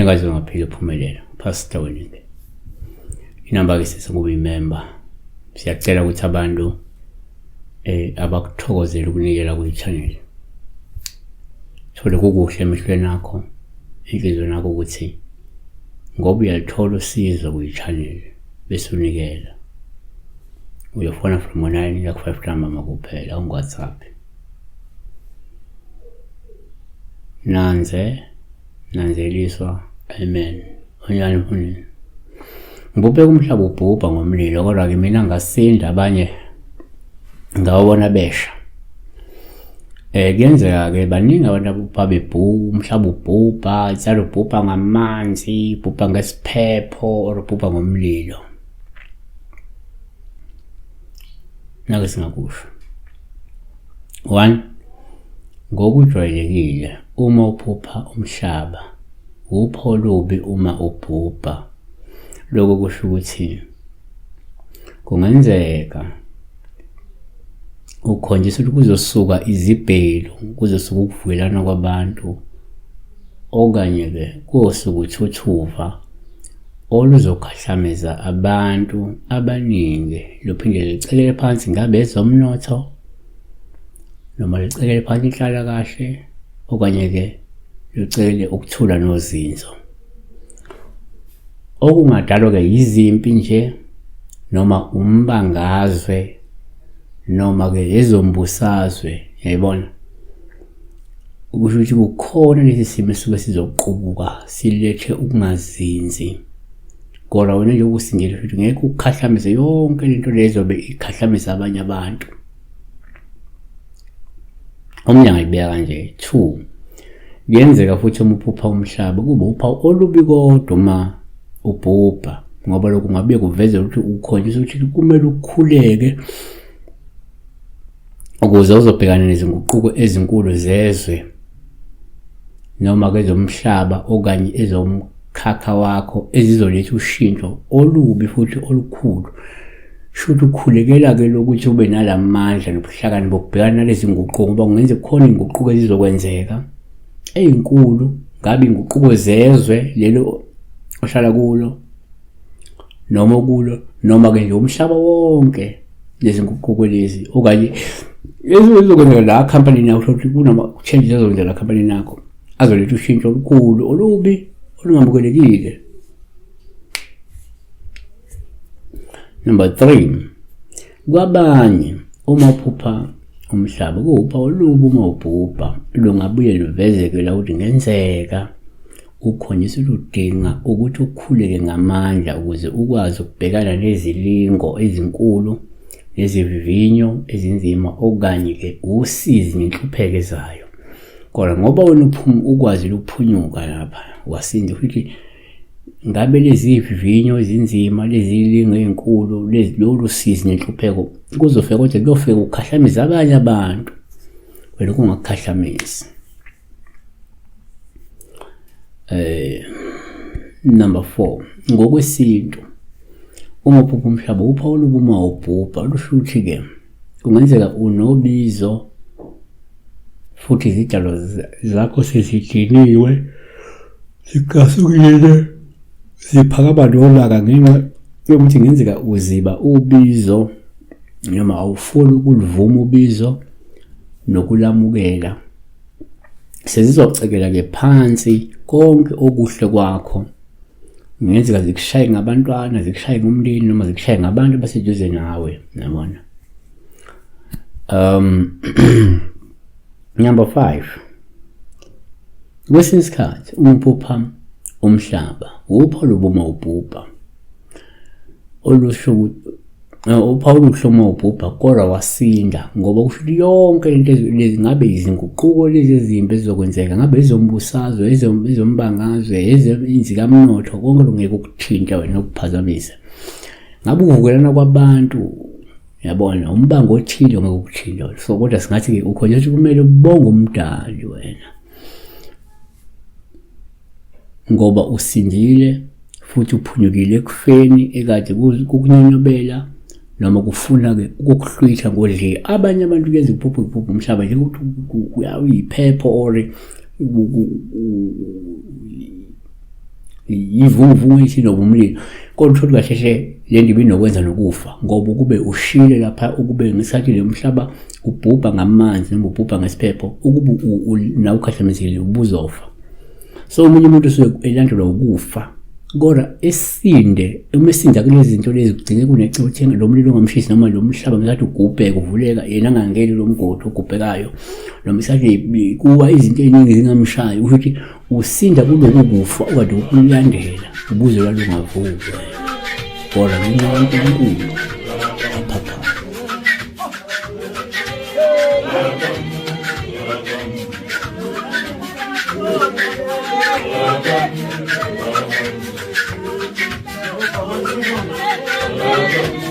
engaze ngaphila uphumelela Pastor Winning. Inamba ke sesingube imember. Siyacela ukuthi abantu abakuthokozela ukunikela kwi-channel. Thole kukuhle emehlweni akho, inhlizweni yakho ukuthi ngoba uyalithola usizo kwi-channel bese unikela. Uyofona from 9 ya 5 rand kuphela on WhatsApp. Nanzeliswa. Amen. Onyani mfuni. Ngibubeka umhlaba ubhubha ngomlilo kodwa ke mina ngasinda abanye ngawona besha. Kuyenzeka ke baningi abantu ababebhu umhlaba ubhubha, itsalo ubhubha ngamanzi, ubhubha ngesiphepho or ubhubha ngomlilo. Nake singakusho. 1 ngokujwayelekile uma uphupha umhlaba upho lubi uma ubhubha. Lokho kusho ukuthi kungenzeka ukhonjiswa ukuthi kuzosuka izibhelu, kuzosuka ukuvukelana kwabantu okanye ke kuzosuka uthuthuva oluzokhahlameza abantu abaningi lophinde licelele phansi ngabe ezomnotho noma licelele phansi inhlala kahle okanye ke licelele ukuthula nozinzo. Okungadalwa ke izimpi nje noma umbangazwe noma ke ezombusazwe, yayibona ukusho ukuthi kukhona lesi simo esuke sizoqubuka silethe ukungazinzi. Kodwa wena nje ukusindile futhi ngeke ukukhahlamise yonke lento lezobe ikhahlamise abanye abantu. Omnye ngayibeka kanje. 2 kuyenzeka futhi uma uphupha umhlaba kube uphawu olubi kodwa uma ubhubha ngoba lokhu ngabe kuveza ukuthi ukhonjiswa ukuthi kumele ukukhuleke ukuze uzobhekana nezinguquko ezinkulu zezwe noma ke zomhlaba okanye ezomkhakha wakho ezizoletha ushintsho olubi futhi olukhulu. Shothi ukhulekela ke lokuthi ube nalamandla nobuhlakani bokubhekana nalezi nguquko ngoba kungenze khona inguquko ezizokwenzeka ezinkulu, ngabe inguquko zezwe lelo ohlala kulo noma ke nje umhlaba wonke lezi nguquko lezi okanye ezizokwenzeka la company yakho ukuthi kunama changes ezokwenzeka la company yakho azoletha ushintsho olukhulu olubi olungamukelekile. Number 3 kwabanye uma uphupha umhlaba kupha olubi uma ubhubha lungabuye luvezeke la ukuthi ngenzeka ukhonjiswa udinga ukuthi ukhuleke ngamandla ukuze ukwazi ukubhekana nezilingo ezinkulu nezivivinyo ezinzima okanye ke usizi nenhlupheko ezayo. Kodwa ngoba wena ukwazi ukuphunyuka lapha wasindi futhi ngabe lezi vivinyo ezinzima lezilingo ezinkulu lolu sizi nenhlupheko kuzofika kodwa kuyofika ukukhahlamiza abanye abantu wena kungakhahlamisi. Number 4 ngokwesintu uma uphupha umhlaba uphawu olubi uma ubhubha lusho ukuthi ke kungenzeka unobizo futhi izitshalo zakho sezidiniwe zikasukile ziphakama nolaka ngenxa yokuthi ngenzeka uziba ubizo noma awufuni ukulivuma ubizo nokulamukela. Sezizocekela ke phansi konke okuhle kwakho. Ngenzeka zikushaye ngabantwana, zikushaye ngumndeni noma zikushaye ngabantu baseduze nawe, yabona. Number 5 kwesinye isikhathi uma uphupha umhlaba uphawu olubi uma ubhubha olusho uphawu oluhle uma ubhubha kodwa wasinda ngoba kusho yonke lento lezi ngabe izinguquko lezi ezimbi ezizokwenzeka ngabe ezombusazwe ezombangazwe ezinzikamnotho konke lokungeke ukuthinta wena ukuphazamise ngabe ukuvukelana kwabantu, yabona umbango othile ngeke ukuthinta. So kodwa singathi ke ukhonjiswa kumele ubonge umdali wena ngoba usindile futhi uphunyukile ekufeni ekade kukunyonyobela noma kufuna ke ukukuhlwitha ngodle abanye abantu kuyenza ukuphupha umhlaba nje ukuthi uyayiphepho or yivunguvungu esinoba umlilo, kodwa uthole kahle le nto ibinokwenza nokufa, ngoba ukube ushile lapha, ukube ngesikhathi le mhlaba ubhubha ngamanzi noma ubhubha ngesiphepho, ukube nawe ukhahlamezekile ubuzofa. So omunye umuntu usuke elandelwa ukufa, kodwa esinde, uma esinda kulezi zinto lezi kugcine kunecebo ukuthi lo mlilo ongamshisi noma lo mhlaba ngesikhathi ugubheka uvuleka, yena angangeni lo mgodi ogubhekayo, noma isikhathi kuwa izinto ey'ningi zingamshayi, ukuthi usinda kuloku kufa okade ukulandela ubuze lwalungavukwe, kodwa ngenxa kaNkulunkulu aphapha. Thank you.